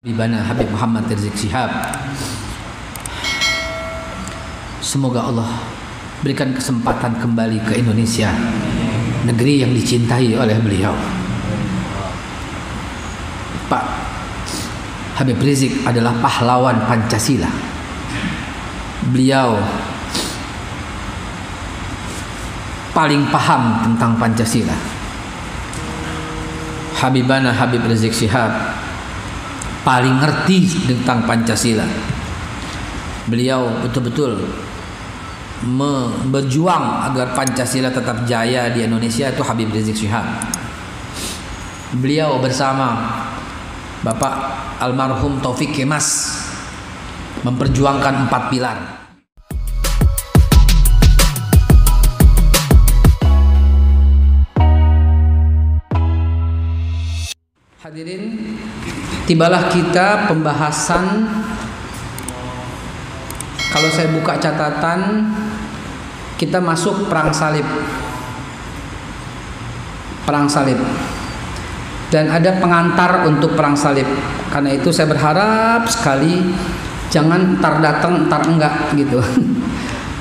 Habibana Habib Muhammad Rizik Syihab. Semoga Allah berikan kesempatan kembali ke Indonesia, negeri yang dicintai oleh beliau. Pak Habib Rizik adalah pahlawan Pancasila. Beliau paling paham tentang Pancasila. Habibana Habib Rizik Syihab paling ngerti tentang Pancasila. Beliau betul-betul berjuang agar Pancasila tetap jaya di Indonesia. Itu Habib Rizik Syihab. Beliau bersama Bapak almarhum Taufik Kemas memperjuangkan 4 pilar. Hadirin, tibalah kita pembahasan. Kalau saya buka catatan, kita masuk perang salib. Perang salib. Dan ada pengantar untuk perang salib. Karena itu saya berharap sekali jangan entar datang entar enggak gitu.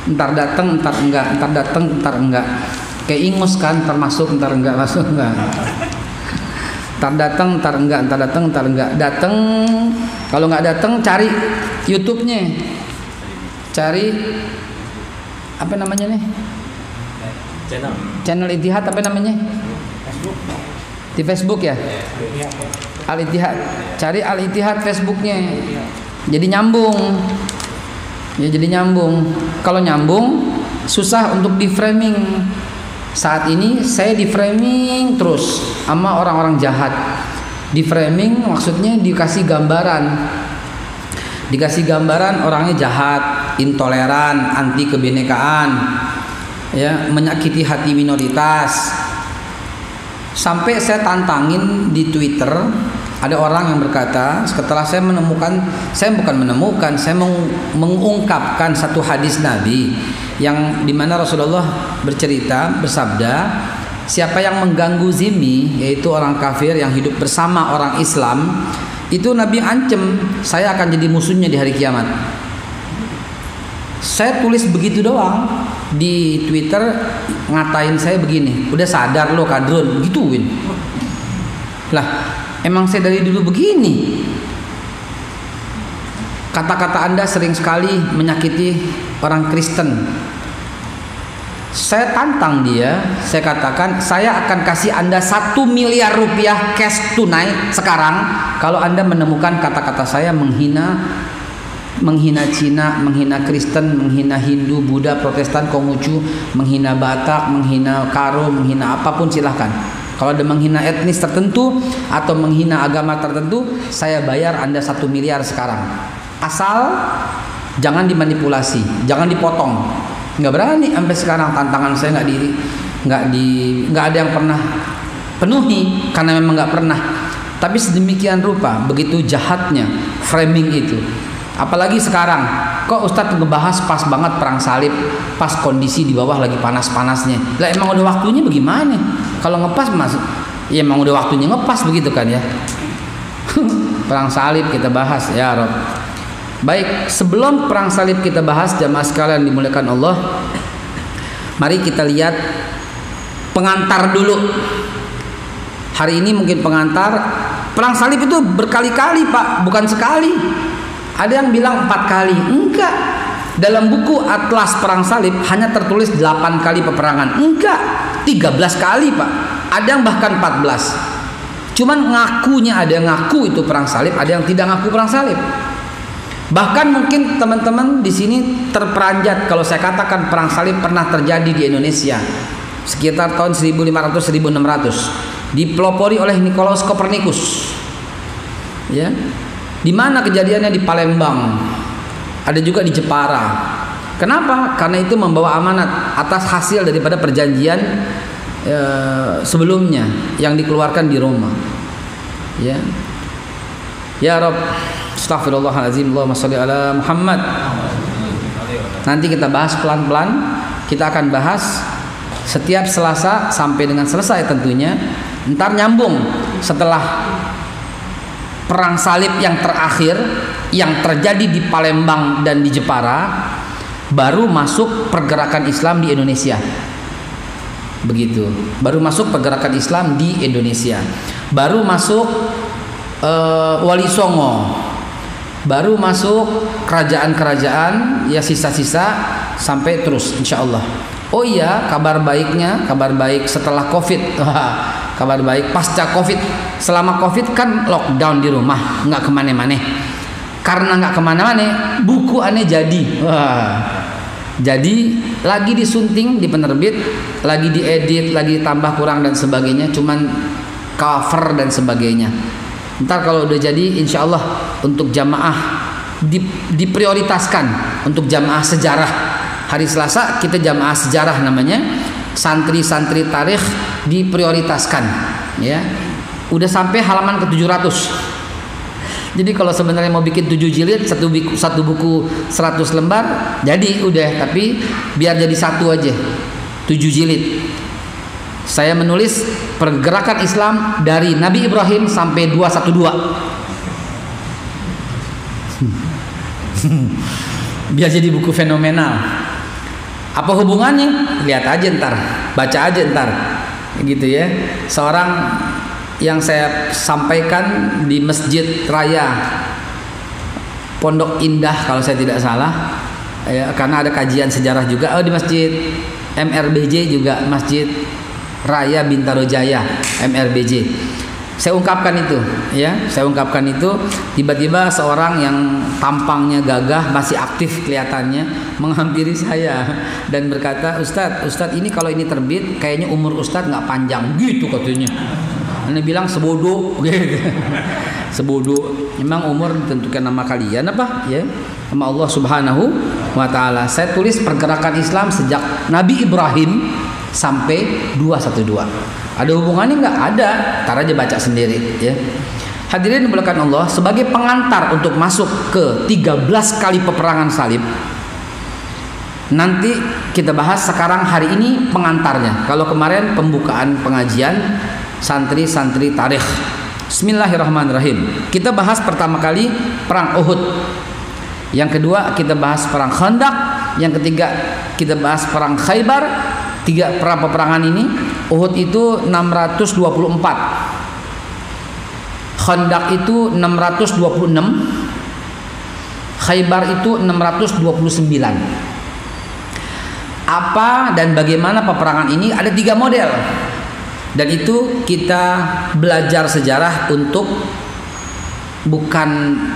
Entar datang entar enggak, entar datang entar enggak. Kayak ingus kan, entar masuk entar enggak, masuk enggak. Entar datang, entar enggak, entar datang, entar enggak. Datang, kalau enggak datang cari YouTube-nya. Cari apa namanya nih? Channel Ittihad apa namanya? Facebook. Di Facebook ya? Al Ittihad. Cari Al Ittihad Facebooknya. Jadi nyambung. Ya jadi nyambung. Kalau nyambung susah untuk di framing. Saat ini saya di framing terus sama orang-orang jahat. Di framing maksudnya dikasih gambaran. Dikasih gambaran orangnya jahat, intoleran, anti kebinekaan, ya, menyakiti hati minoritas. Sampai saya tantangin di Twitter, ada orang yang berkata, setelah saya mengungkapkan satu hadis Nabi yang dimana Rasulullah bersabda, siapa yang mengganggu zimmi, yaitu orang kafir yang hidup bersama orang Islam, itu Nabi ancam saya akan jadi musuhnya di hari kiamat. Saya tulis begitu doang di Twitter, ngatain saya begini, udah sadar lo kadrun, gituin. Lah emang saya dari dulu begini. Kata-kata Anda sering sekali menyakiti orang Kristen. Saya tantang dia, saya katakan saya akan kasih Anda 1 miliar rupiah cash tunai sekarang kalau Anda menemukan kata-kata saya menghina Cina, menghina Kristen, menghina Hindu, Buddha, Protestan, Konghucu, menghina Batak, menghina Karo, menghina apapun silahkan. Kalau ada menghina etnis tertentu atau menghina agama tertentu, saya bayar Anda 1 miliar sekarang. Asal jangan dimanipulasi, jangan dipotong. Nggak berani sampai sekarang, tantangan saya nggak ada yang pernah penuhi karena memang nggak pernah. Tapi sedemikian rupa, begitu jahatnya framing itu. Apalagi sekarang, kok Ustadz ngebahas pas banget perang salib, pas kondisi di bawah lagi panas-panasnya. Lah emang udah waktunya bagaimana? Kalau ngepas mas, ya emang udah waktunya ngepas begitu kan ya. Perang salib kita bahas ya Rob. Baik, sebelum perang salib kita bahas, jamaah sekalian dimuliakan Allah, mari kita lihat pengantar dulu. Hari ini mungkin pengantar. Perang salib itu berkali-kali Pak, bukan sekali. Ada yang bilang 4 kali. Enggak. Dalam buku Atlas Perang Salib hanya tertulis 8 kali peperangan. Enggak, 13 kali Pak. Ada yang bahkan 14. Cuman ngakunya, ada yang ngaku itu perang salib, ada yang tidak ngaku perang salib. Bahkan mungkin teman-teman di sini terperanjat kalau saya katakan perang salib pernah terjadi di Indonesia sekitar tahun 1500-1600, dipelopori oleh Nikolaus Kopernikus. Ya. Di mana kejadiannya? Di Palembang. Ada juga di Jepara. Kenapa? Karena itu membawa amanat atas hasil daripada perjanjian sebelumnya yang dikeluarkan di Roma. Ya. Ya Rob, astaghfirullahaladzim, Allahumma sholli ala Muhammad. Nanti kita bahas pelan-pelan. Kita akan bahas setiap Selasa sampai dengan selesai tentunya. Ntar nyambung setelah perang salib yang terakhir yang terjadi di Palembang dan di Jepara, baru masuk pergerakan Islam di Indonesia. Begitu. Baru masuk pergerakan Islam di Indonesia. Baru masuk Wali Songo. Baru masuk kerajaan-kerajaan ya, sisa-sisa sampai terus insya Allah. Oh iya, kabar baik setelah Covid. Kabar baik pasca Covid. Selama Covid kan lockdown di rumah, nggak kemana-mana. Karena nggak kemana-mana, buku aneh jadi. Jadi lagi disunting di penerbit, lagi diedit, lagi ditambah kurang dan sebagainya, cuman cover dan sebagainya. Ntar kalau udah jadi, insya Allah untuk jamaah diprioritaskan untuk jamaah sejarah. Hari Selasa kita jamaah sejarah namanya, santri-santri tarikh diprioritaskan. Ya, udah sampai halaman ke 700. Jadi kalau sebenarnya mau bikin 7 jilid, satu buku 100 lembar, jadi udah. Tapi biar jadi satu aja, 7 jilid. Saya menulis pergerakan Islam dari Nabi Ibrahim sampai 212. Biar jadi buku fenomenal. Apa hubungannya? Lihat aja ntar, baca aja ntar, gitu ya. Seorang yang saya sampaikan di Masjid Raya Pondok Indah kalau saya tidak salah, ya, karena ada kajian sejarah juga. Oh, di Masjid MRBJ juga, Masjid Raya Bintaro Jaya MRBJ. Saya ungkapkan itu, ya, tiba-tiba seorang yang tampangnya gagah, masih aktif kelihatannya, menghampiri saya dan berkata, Ustadz ini kalau ini terbit kayaknya umur Ustadz nggak panjang gitu katanya. Anda bilang sebodoh, gitu. Sebodoh. Memang umur ditentukan nama kalian apa? Ya, sama Allah Subhanahu wa Ta'ala. Saya tulis pergerakan Islam sejak Nabi Ibrahim sampai 212. Ada hubungannya nggak? Ada. Ntar aja baca sendiri, ya. Hadirin dimuliakan Allah, sebagai pengantar untuk masuk ke 13 kali peperangan salib. Nanti kita bahas sekarang hari ini pengantarnya. Kalau kemarin pembukaan pengajian santri-santri tarikh. Bismillahirrahmanirrahim. Kita bahas pertama kali perang Uhud. Yang kedua kita bahas perang Khandaq. Yang ketiga kita bahas perang Khaybar. 3 perang peperangan ini. Uhud itu 624. Khandaq itu 626. Khaybar itu 629. Apa dan bagaimana peperangan ini? Ada 3 model. Dan itu kita belajar sejarah untuk bukan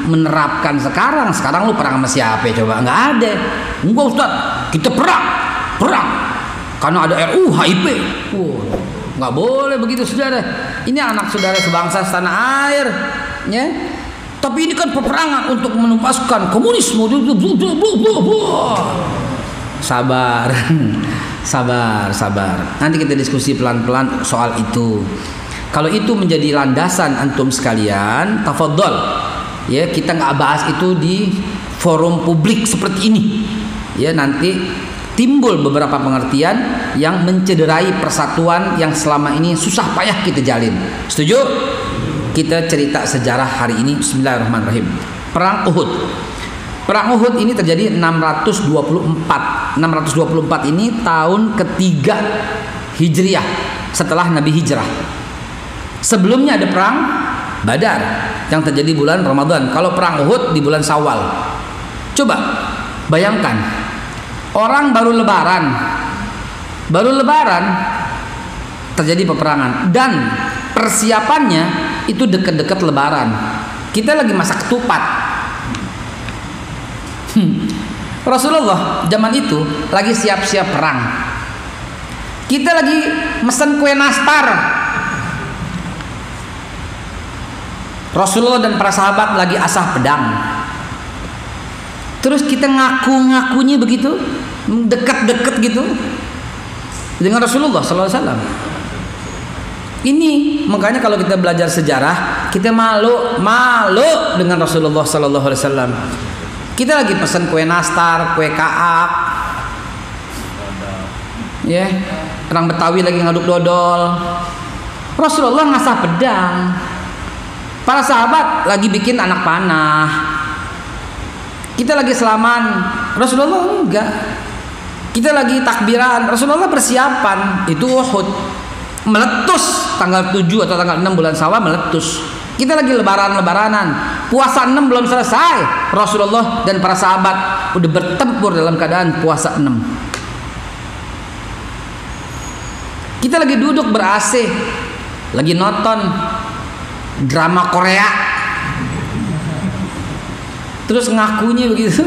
menerapkan sekarang. Sekarang lu perang sama siapa coba? Nggak ada. Enggak Ustaz, kita perang. Karena ada RUHIP. Nggak boleh begitu saudara. Ini anak saudara sebangsa setanah air, ya. Tapi ini kan peperangan untuk menuntaskan komunisme. Sabar. Nanti kita diskusi pelan-pelan soal itu. Kalau itu menjadi landasan antum sekalian, tafadhol. Ya, kita nggak bahas itu di forum publik seperti ini. Ya, nanti timbul beberapa pengertian yang mencederai persatuan yang selama ini susah payah kita jalin. Setuju? Kita cerita sejarah hari ini. Bismillahirrahmanirrahim. Perang Uhud. Perang Uhud ini terjadi 624. 624 ini tahun ketiga Hijriah setelah Nabi hijrah. Sebelumnya ada perang Badar yang terjadi bulan Ramadan. Kalau perang Uhud di bulan Syawal. Coba bayangkan, orang baru lebaran terjadi peperangan dan persiapannya itu dekat-dekat lebaran. Kita lagi masak ketupat. Rasulullah zaman itu lagi siap-siap perang. Kita lagi mesen kue nastar. Rasulullah dan para sahabat lagi asah pedang. Terus kita ngaku-ngakunya begitu, dekat-dekat gitu dengan Rasulullah sallallahu alaihi wasallam. Ini makanya kalau kita belajar sejarah, kita malu dengan Rasulullah sallallahu alaihi wasallam. Kita lagi pesan kue nastar, kue kaak, ya, orang Betawi lagi ngaduk dodol. Rasulullah ngasah pedang. Para sahabat lagi bikin anak panah, kita lagi selaman, Rasulullah enggak. Kita lagi takbiran, Rasulullah persiapan. Itu Uhud meletus tanggal 7 atau tanggal 6 bulan Syawal meletus. Kita lagi lebaran-lebaranan, puasa 6 belum selesai, Rasulullah dan para sahabat udah bertempur dalam keadaan puasa 6. Kita lagi duduk ber-AC, lagi nonton drama Korea, terus ngakunya begitu,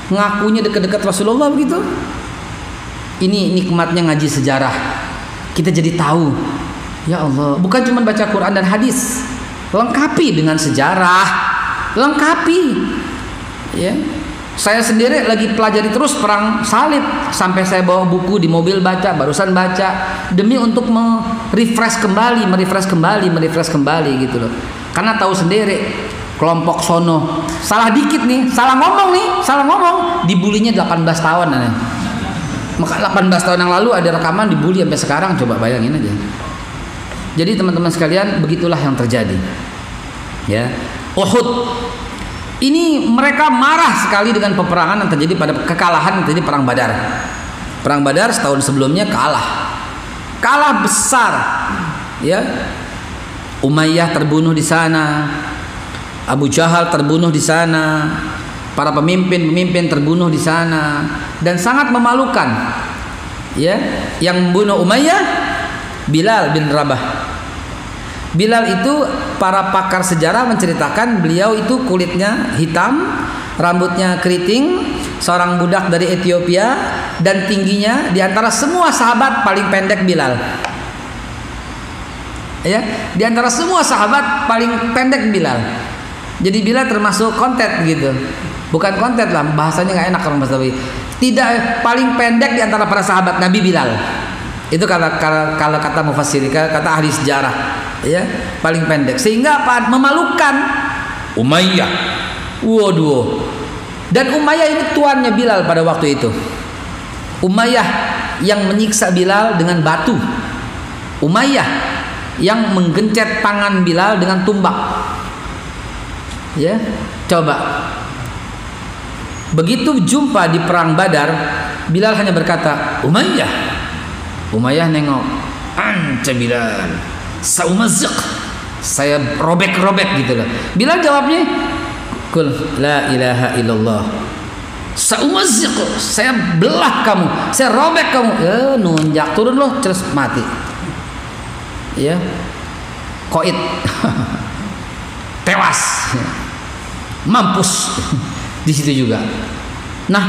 ngakunya dekat-dekat Rasulullah begitu. Ini nikmatnya ngaji sejarah. Kita jadi tahu, ya Allah, bukan cuma baca Quran dan hadis, lengkapi dengan sejarah, lengkapi. Ya, saya sendiri lagi pelajari terus perang salib, sampai saya bawa buku di mobil baca, barusan baca, demi untuk merefresh kembali gitu loh. Karena tahu sendiri kelompok sono salah dikit nih, salah ngomong dibulinya 18 tahun aneh. Maka 18 tahun yang lalu ada rekaman dibully sampai sekarang, coba bayangin aja. Jadi teman-teman sekalian, begitulah yang terjadi. Ya, Uhud ini mereka marah sekali dengan peperangan yang terjadi pada kekalahan yang terjadi perang Badar. Perang Badar setahun sebelumnya kalah besar. Ya, Umayyah terbunuh di sana, Abu Jahal terbunuh di sana, para pemimpin terbunuh di sana, dan sangat memalukan. Ya, yang membunuh Umayyah Bilal bin Rabah. Bilal itu para pakar sejarah menceritakan beliau itu kulitnya hitam, rambutnya keriting, seorang budak dari Ethiopia, dan tingginya di antara semua sahabat paling pendek Bilal. Ya, di antara semua sahabat paling pendek Bilal. Jadi Bilal termasuk kontet gitu. Bukan kontet lah, bahasanya nggak enak orang bahasa Nabi. Tidak, paling pendek di antara para sahabat Nabi Bilal. Itu kalau kata mufassir, kata ahli sejarah. Ya, paling pendek, sehingga apa? Memalukan Umayyah. Waduh. Dan Umayyah ini tuannya Bilal pada waktu itu. Umayyah yang menyiksa Bilal dengan batu. Umayyah yang menggencet tangan Bilal dengan tumbak. Ya, coba. Begitu jumpa di perang Badar, Bilal hanya berkata, Umayyah. Umayyah nengok, "Anta Bilal, saumaziq." Saya robek-robek gitu loh. Bilal jawabnya, "Qul la ilaha illallah." Saumaziq, saya belah kamu, saya robek kamu. Nunjak turun loh, terus mati. Ya. Qaid. Tewas. Mampus. Di situ juga. Nah,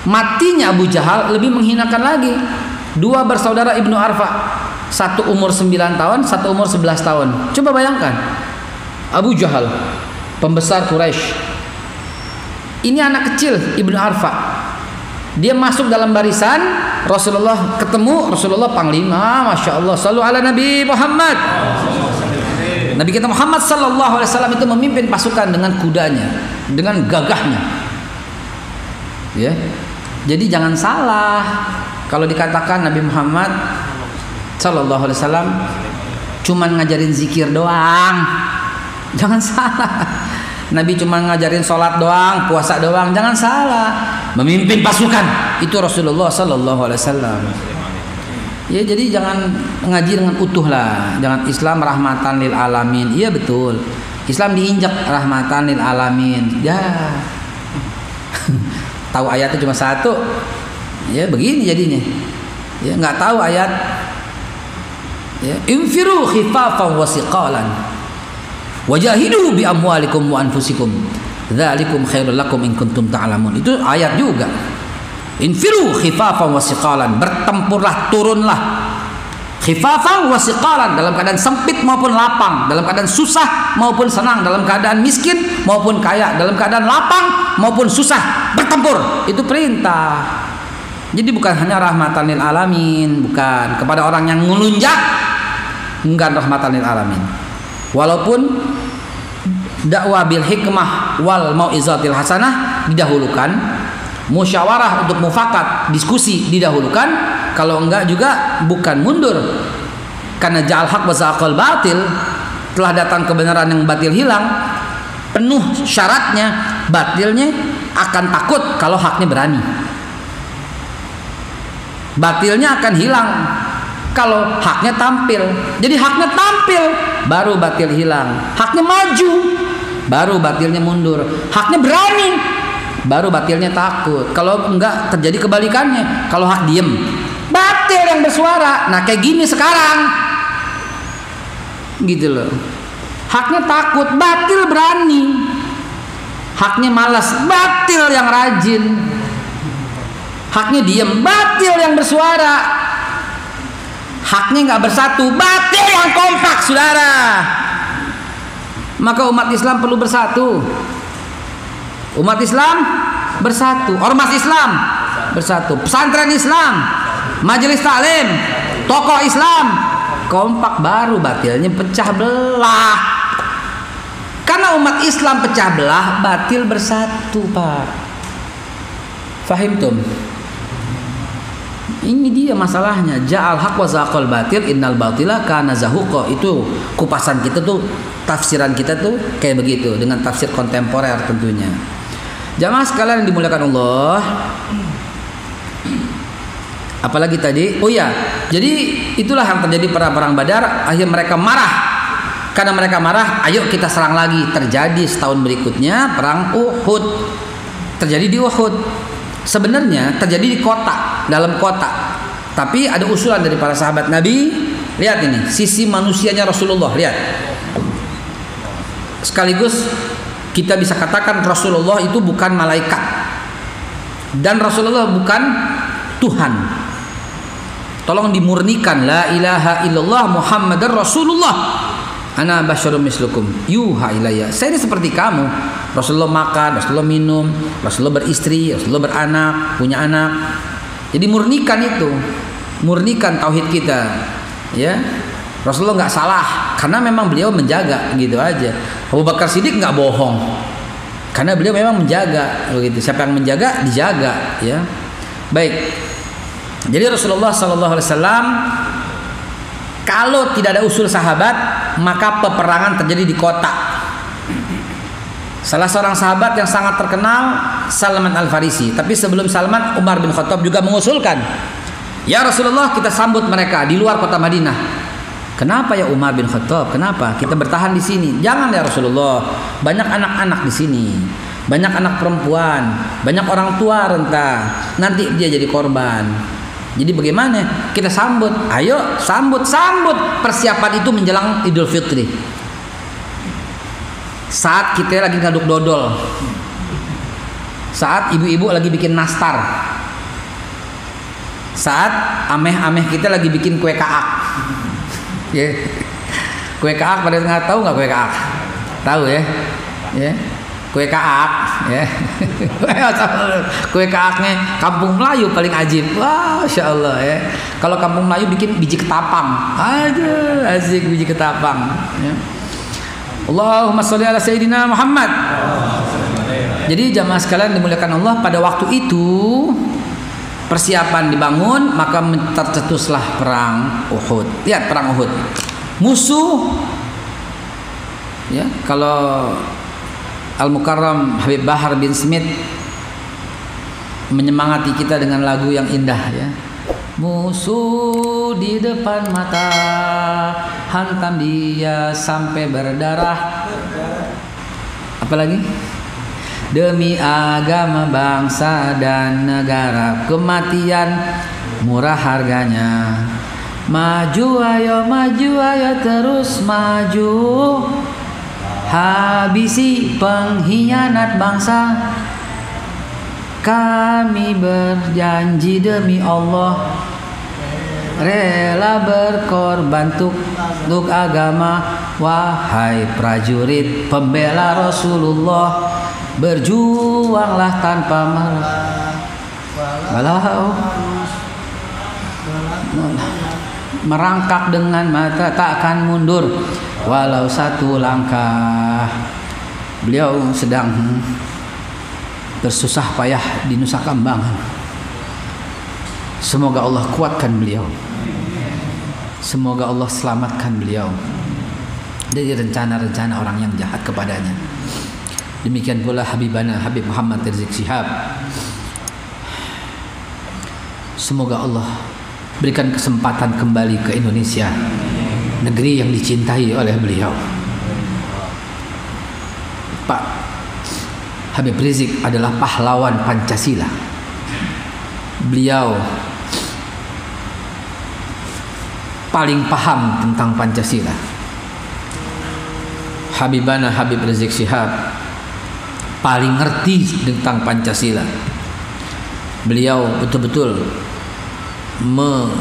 matinya Abu Jahal lebih menghinakan lagi. Dua bersaudara Ibnu Arfa, satu umur 9 tahun, satu umur 11 tahun. Coba bayangkan, Abu Jahal, pembesar Quraisy. Ini anak kecil Ibnu Arfa. Dia masuk dalam barisan Rasulullah, ketemu Rasulullah panglima, masya Allah. Sallu ala Nabi Muhammad. Nabi kita Muhammad sallallahu alaihi wasallam itu memimpin pasukan dengan kudanya, dengan gagahnya. Ya. Jadi jangan salah kalau dikatakan Nabi Muhammad sallallahu alaihi wasallam cuman ngajarin zikir doang. Jangan salah. Nabi cuma ngajarin sholat doang, puasa doang. Jangan salah. Memimpin pasukan itu Rasulullah sallallahu alaihi wasallam. Ya, jadi jangan ngaji dengan utuh lah. Jangan Islam rahmatan lil alamin. Iya betul. Islam diinjak rahmatan lil alamin. Ya. Tahu ayatnya cuma satu. Ya begini jadinya. Ya nggak tahu ayat. Ya, infiru khifafan wa siqalan. Wajahidu bi amwalikum wa anfusikum. Dzalikum khairul lakum in kuntum ta'lamun. Itu ayat juga. Infiru khifafan wa siqalan, bertempurlah, turunlah. Khifafan wa siqalan, dalam keadaan sempit maupun lapang, dalam keadaan susah maupun senang, dalam keadaan miskin maupun kaya, dalam keadaan lapang maupun susah, bertempur. Itu perintah. Jadi bukan hanya rahmatan lil alamin, bukan kepada orang yang ngelunjak, bukan rahmatan lil alamin. Walaupun dakwah bil hikmah wal mau'izatil hasanah didahulukan, musyawarah untuk mufakat, diskusi didahulukan. Kalau enggak juga bukan mundur. Karena ja'al haq wa zaqal batil, telah datang kebenaran yang batil hilang, penuh syaratnya, batilnya akan takut kalau haknya berani. Batilnya akan hilang kalau haknya tampil. Jadi haknya tampil, baru batil hilang. Haknya maju, baru batilnya mundur. Haknya berani, baru batilnya takut. Kalau enggak, terjadi kebalikannya. Kalau hak diem, batil yang bersuara. Nah kayak gini sekarang, gitu loh. Haknya takut, batil berani. Haknya malas, batil yang rajin. Haknya diem, batil yang bersuara. Haknya nggak bersatu, batil yang kompak, saudara. Maka umat Islam perlu bersatu. Umat Islam bersatu, ormas Islam bersatu, pesantren Islam, majelis taklim, tokoh Islam kompak, baru batilnya pecah belah. Karena umat Islam pecah belah, batil bersatu, Pak. Fahimtum? Ini dia masalahnya. Ja'al haq wa zaqal batil innal batila kana zahuqa. Itu kupasan kita tuh, tafsiran kita tuh kayak begitu, dengan tafsir kontemporer tentunya. Jamaah sekalian yang dimuliakan Allah. Apalagi tadi? Oh ya, jadi itulah yang terjadi pada perang Badar. Akhirnya mereka marah. Karena mereka marah, ayo kita serang lagi. Terjadi setahun berikutnya perang Uhud. Terjadi di Uhud. Sebenarnya terjadi di kota, dalam kota. Tapi ada usulan dari para sahabat Nabi. Lihat ini, sisi manusianya Rasulullah. Lihat. Sekaligus kita bisa katakan Rasulullah itu bukan malaikat. Dan Rasulullah bukan Tuhan. Tolong dimurnikan, la ilaha illallah Muhammadar Rasulullah. Ana basyarum mislukum yuha ilayya. Saya ini seperti kamu. Rasulullah makan, Rasulullah minum, Rasulullah beristri, Rasulullah beranak, punya anak. Jadi murnikan itu, murnikan tauhid kita, ya. Rasulullah nggak salah, karena memang beliau menjaga, gitu aja. Abu Bakar Siddiq nggak bohong, karena beliau memang menjaga, begitu. Siapa yang menjaga, dijaga, ya. Baik. Jadi Rasulullah SAW, kalau tidak ada usul sahabat, maka peperangan terjadi di kota. Salah seorang sahabat yang sangat terkenal, Salman Al-Farisi. Tapi sebelum Salman, Umar bin Khattab juga mengusulkan, ya Rasulullah, kita sambut mereka di luar kota Madinah. Kenapa ya Umar bin Khattab? Kenapa? Kita bertahan di sini. Jangan ya Rasulullah. Banyak anak-anak di sini, banyak anak perempuan, banyak orang tua renta. Nanti dia jadi korban. Jadi bagaimana? Kita sambut. Ayo sambut. Persiapan itu menjelang Idul Fitri. Saat kita lagi ngaduk dodol, saat ibu-ibu lagi bikin nastar, saat ameh-ameh kita lagi bikin kue kaak. Yeah. Kue kaak, pada nggak tahu nggak kue kaak? Tahu ya? Yeah. Kue kaak, ya. Kue kaaknya kampung Melayu paling ajib. Wah, Masya Allah ya. Kalau kampung Melayu bikin biji ketapang, aduh asik biji ketapang. Ya. Allahumma sholli ala Sayyidina Muhammad. Jadi jamaah sekalian dimuliakan Allah, pada waktu itu persiapan dibangun, maka tercetuslah perang Uhud. Lihat perang Uhud. Musuh, ya, kalau Al-Mukarram Habib Bahar bin Smith menyemangati kita dengan lagu yang indah, ya. Musuh di depan mata, hantam dia sampai berdarah. Apalagi? Demi agama, bangsa dan negara, kematian murah harganya. Maju ayo terus maju, habisi pengkhianat bangsa. Kami berjanji demi Allah, rela berkorban untuk agama. Wahai prajurit pembela Rasulullah, berjuanglah tanpa merangkak dengan mata, takkan mundur walau satu langkah. Beliau sedang bersusah payah di Nusa Kambangan. Semoga Allah kuatkan beliau, semoga Allah selamatkan beliau. dari rencana-rencana orang yang jahat kepadanya. Demikian pula Habibana Habib Muhammad Rizik Syihab. Semoga Allah berikan kesempatan kembali ke Indonesia, negeri yang dicintai oleh beliau. Pak Habib Rizik adalah pahlawan Pancasila. Beliau paling paham tentang Pancasila. Habibana Habib Rizik Syihab paling ngerti tentang Pancasila. Beliau betul-betul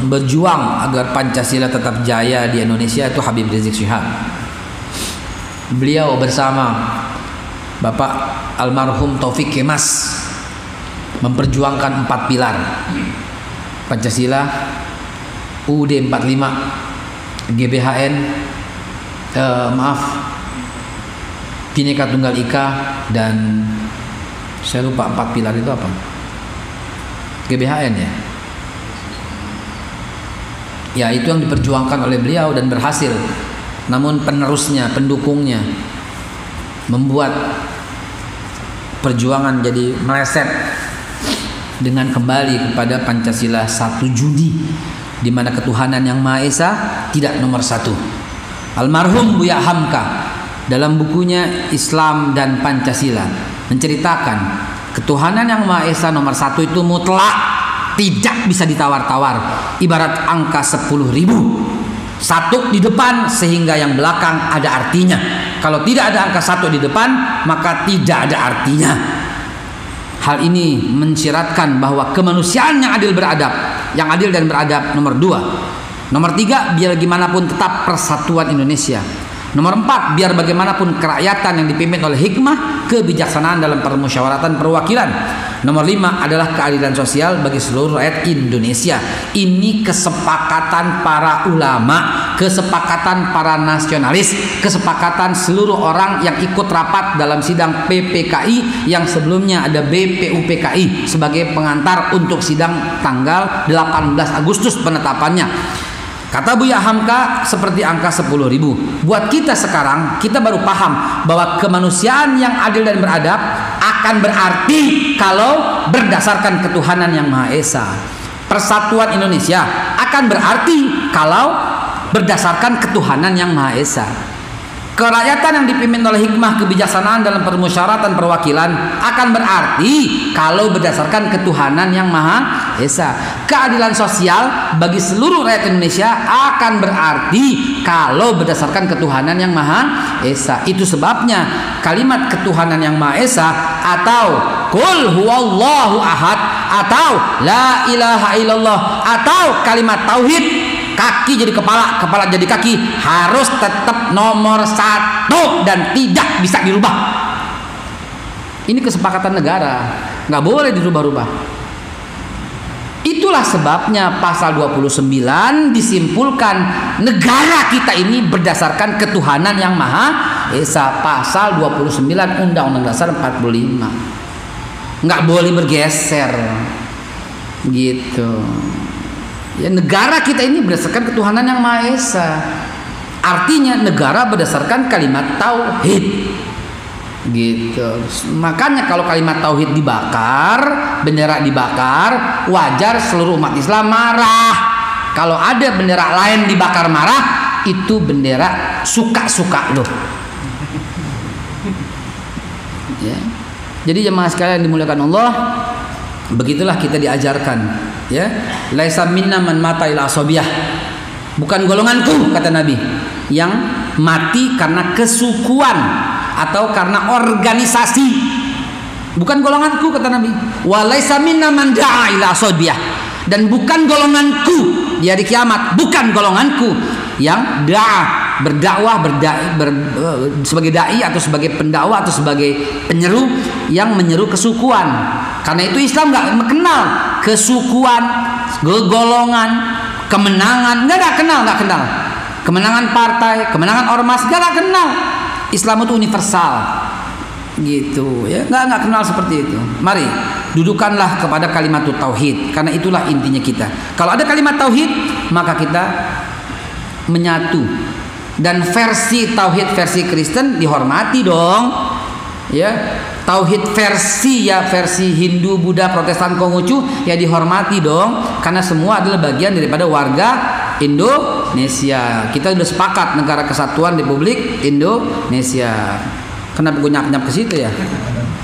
berjuang agar Pancasila tetap jaya di Indonesia, itu Habib Rizik Syihab. Beliau bersama Bapak almarhum Taufik Kemas memperjuangkan 4 pilar: Pancasila, UUD 45, GBHN, Bhinneka Tunggal Ika, dan saya lupa 4 pilar itu apa? GBHN ya? Ya, itu yang diperjuangkan oleh beliau dan berhasil. Namun penerusnya, pendukungnya membuat perjuangan jadi meleset dengan kembali kepada Pancasila 1 Juni, di mana ketuhanan yang Maha Esa tidak nomor 1. Almarhum Buya Hamka dalam bukunya Islam dan Pancasila menceritakan ketuhanan yang Maha Esa nomor 1 itu mutlak, tidak bisa ditawar-tawar, ibarat angka 10.000, 1 di depan sehingga yang belakang ada artinya. Kalau tidak ada angka 1 di depan, maka tidak ada artinya. Hal ini mensyaratkan bahwa kemanusiaan yang adil dan beradab nomor 2. Nomor 3, biar bagaimanapun tetap persatuan Indonesia. Nomor 4, biar bagaimanapun kerakyatan yang dipimpin oleh hikmah, kebijaksanaan dalam permusyawaratan perwakilan. Nomor 5 adalah keadilan sosial bagi seluruh rakyat Indonesia. Ini kesepakatan para ulama, kesepakatan para nasionalis, kesepakatan seluruh orang yang ikut rapat dalam sidang PPKI yang sebelumnya ada BPUPKI sebagai pengantar untuk sidang tanggal 18 Agustus penetapannya. Kata Buya Hamka seperti angka 10.000. Buat kita sekarang, kita baru paham bahwa kemanusiaan yang adil dan beradab akan berarti kalau berdasarkan ketuhanan yang Maha Esa. Persatuan Indonesia akan berarti kalau berdasarkan ketuhanan yang Maha Esa. Kerakyatan yang dipimpin oleh hikmah kebijaksanaan dalam permusyawaratan perwakilan akan berarti kalau berdasarkan ketuhanan yang Maha Esa. Keadilan sosial bagi seluruh rakyat Indonesia akan berarti kalau berdasarkan ketuhanan yang Maha Esa. Itu sebabnya kalimat ketuhanan yang Maha Esa atau Qul huwallahu ahad atau la ilaha illallah atau kalimat tauhid, kaki jadi kepala, kepala jadi kaki, harus tetap nomor 1 dan tidak bisa dirubah. Ini kesepakatan negara, nggak boleh dirubah-rubah. Itulah sebabnya pasal 29 disimpulkan negara kita ini berdasarkan ketuhanan yang Maha Esa. Pasal 29 Undang-Undang Dasar 45 nggak boleh bergeser, gitu. Ya, negara kita ini berdasarkan ketuhanan yang Maha Esa. Artinya negara berdasarkan kalimat tauhid, gitu. Makanya kalau kalimat tauhid dibakar, bendera dibakar, wajar seluruh umat Islam marah. Kalau ada bendera lain dibakar marah, itu bendera suka-suka loh. Ya. Jadi jemaah sekalian dimuliakan Allah, begitulah kita diajarkan, ya. Laisa minna man mata ila asobiyah. Bukan golonganku, kata Nabi, yang mati karena kesukuan atau karena organisasi. Bukan golonganku, kata Nabi. Wa laisa minna man da'a ila asobiyah. Dan bukan golonganku di hari kiamat, bukan golonganku yang berdakwah sebagai dai atau sebagai pendakwah atau sebagai penyeru yang menyeru kesukuan. Karena itu Islam nggak mengenal kesukuan, golongan, kemenangan, nggak kenal. Kemenangan partai, kemenangan ormas, nggak kenal. Islam itu universal, gitu ya, nggak kenal seperti itu. Mari dudukanlah kepada kalimat tauhid, karena itulah intinya kita. Kalau ada kalimat tauhid, maka kita menyatu Dan versi tauhid versi Kristen dihormati dong. Ya, tauhid versi Hindu, Buddha, Protestan, Konghucu ya dihormati dong, karena semua adalah bagian daripada warga Indonesia. Kita sudah sepakat Negara Kesatuan Republik Indonesia. Kenapa gue nyap-nyap ke situ ya?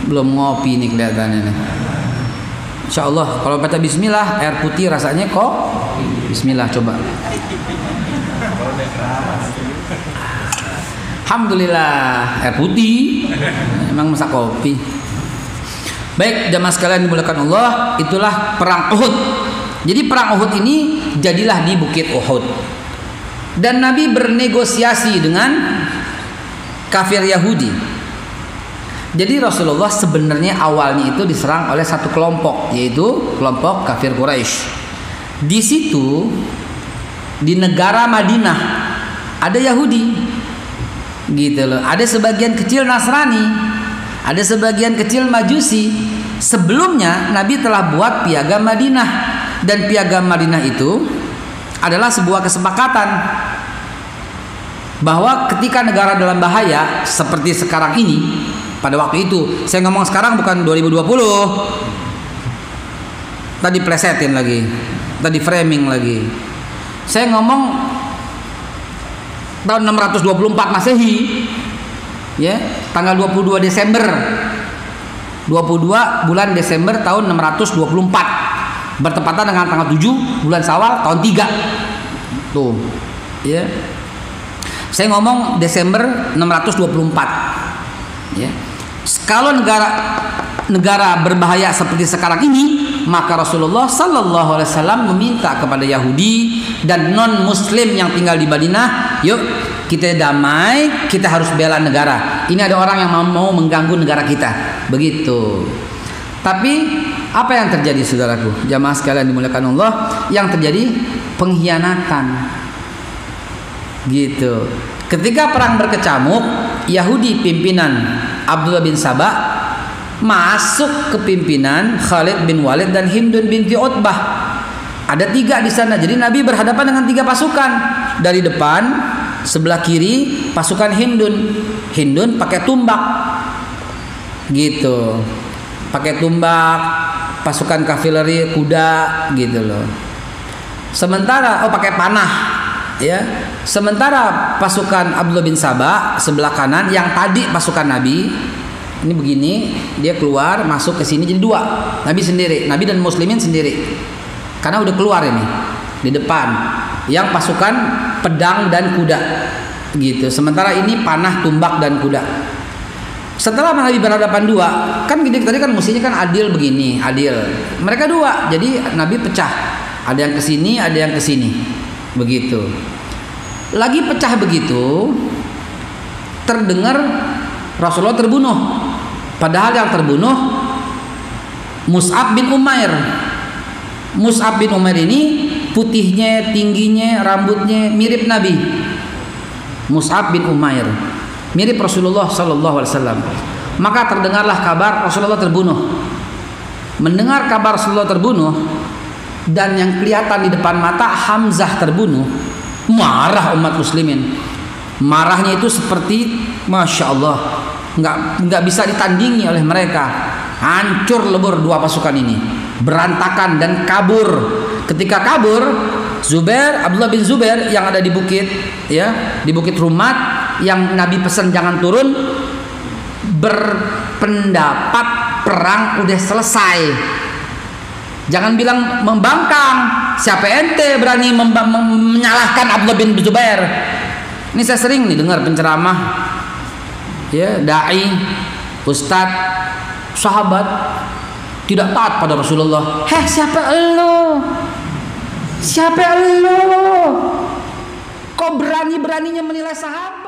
Belum ngopi nih kelihatannya nih. Insya Allah kalau baca bismillah air putih rasanya kok. Bismillah coba. Alhamdulillah air putih. Emang masak kopi. Baik jamaah sekalian dimuliakan Allah, itulah perang Uhud. Jadi perang Uhud ini jadilah di Bukit Uhud. Dan Nabi bernegosiasi dengan kafir Yahudi. Jadi Rasulullah sebenarnya awalnya itu diserang oleh satu kelompok, yaitu kelompok kafir Quraisy. Di situ di negara Madinah ada Yahudi. Gitu loh. Ada sebagian kecil Nasrani, ada sebagian kecil Majusi. Sebelumnya Nabi telah buat piagam Madinah, dan piagam Madinah itu adalah sebuah kesepakatan bahwa ketika negara dalam bahaya seperti sekarang ini, pada waktu itu, saya ngomong sekarang bukan 2020. Tadi plesetin lagi, tadi framing lagi. Saya ngomong tahun 624 Masehi, ya, tanggal 22 Desember, 22 bulan Desember tahun 624, bertepatan dengan tanggal 7 bulan Syawal tahun 3. Tuh, ya. Saya ngomong Desember 624. Ya. Kalau negara berbahaya seperti sekarang ini, maka Rasulullah Sallallahu Alaihi Wasallam meminta kepada Yahudi dan non Muslim yang tinggal di Madinah, yuk kita damai, kita harus bela negara. Ini ada orang yang mau mengganggu negara kita, begitu. Tapi apa yang terjadi, saudaraku, jamaah sekalian dimuliakan Allah? Yang terjadi pengkhianatan, gitu. Ketika perang berkecamuk, Yahudi pimpinan Abdullah bin Sabah masuk ke pimpinan Khalid bin Walid dan Hindun binti Utbah. Ada 3 di sana. Jadi Nabi berhadapan dengan 3 pasukan. Dari depan sebelah kiri pasukan Hindun. Hindun pakai tumbak, gitu. Pakai tumbak, pasukan kavaleri kuda, gitu loh. Sementara pakai panah, ya. Sementara pasukan Abdullah bin Sabah sebelah kanan yang tadi pasukan Nabi ini begini, dia keluar masuk ke sini jadi 2. Nabi sendiri, Nabi dan muslimin sendiri. Karena udah keluar ini di depan yang pasukan pedang dan kuda, gitu. Sementara ini panah, tumbak dan kuda. Setelah Nabi berhadapan 2, kan gini tadi kan mestinya kan adil begini, adil. Mereka 2, jadi Nabi pecah. Ada yang ke sini, ada yang ke sini. Begitu. Lagi pecah begitu, terdengar Rasulullah terbunuh. Padahal yang terbunuh Mus'ab bin Umair. Mus'ab bin Umair ini putihnya, tingginya, rambutnya mirip Nabi. Mus'ab bin Umair mirip Rasulullah Sallallahu Alaihi Wasallam. Maka terdengarlah kabar Rasulullah terbunuh. Mendengar kabar Rasulullah terbunuh dan yang kelihatan di depan mata Hamzah terbunuh, marah umat muslimin. Marahnya itu seperti Masya Allah, nggak bisa ditandingi oleh mereka. Hancur lebur 2 pasukan ini, berantakan dan kabur. Ketika kabur, Abdullah bin Zubair yang ada di bukit, ya, di Bukit Rumat yang Nabi pesan jangan turun, berpendapat perang udah selesai. Jangan bilang membangkang. Siapa ente berani menyalahkan Abdullah bin Zubair? Ini saya sering nih dengar penceramah, ya, dai, ustadz, sahabat tidak taat pada Rasulullah. Siapa elo? Siapa elo? Kok berani-beraninya menilai sahabat?